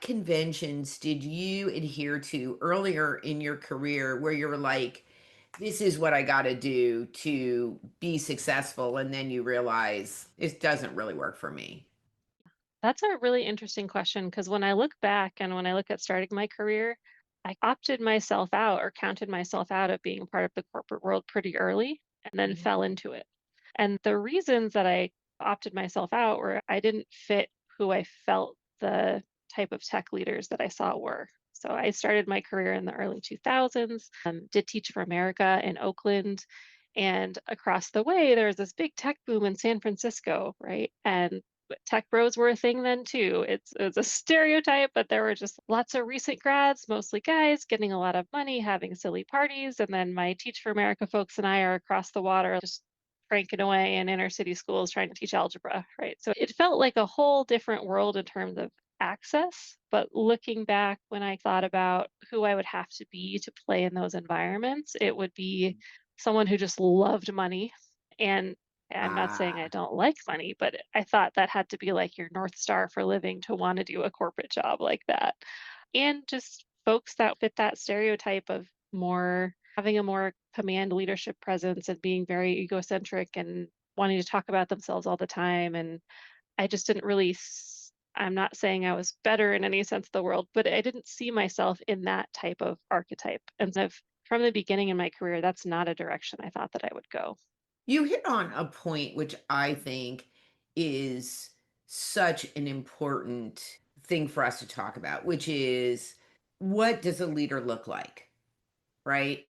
conventions did you adhere to earlier in your career where you were like, this is what I got to do to be successful? And then you realize it doesn't really work for me. That's a really interesting question because when I look back and when I look at starting my career, I opted myself out or counted myself out of being part of the corporate world pretty early and then Mhm. fell into it. And the reasons that I opted myself out were I didn't fit who I felt the type of tech leaders that I saw were. So I started my career in the early 2000s, did Teach for America in Oakland. And across the way, there was this big tech boom in San Francisco, right? And but tech bros were a thing then too. It's a stereotype, but there were just lots of recent grads, mostly guys, getting a lot of money, having silly parties. And then my Teach for America folks and I are across the water, just cranking away in inner city schools trying to teach algebra, right? So it felt like a whole different world in terms of access. But looking back, when I thought about who I would have to be to play in those environments, it would be someone who just loved money and I'm not saying I Ah, don't like money, but I thought that had to be like your North Star for living to want to do a corporate job like that. And just folks that fit that stereotype of more having a more command leadership presence and being very egocentric and wanting to talk about themselves all the time. And I just didn't really, I'm not saying I was better in any sense of the world, but I didn't see myself in that type of archetype. And so from the beginning in my career, that's not a direction I thought that I would go. you hit on a point which I think is such an important thing for us to talk about, which is what does a leader look like? Right?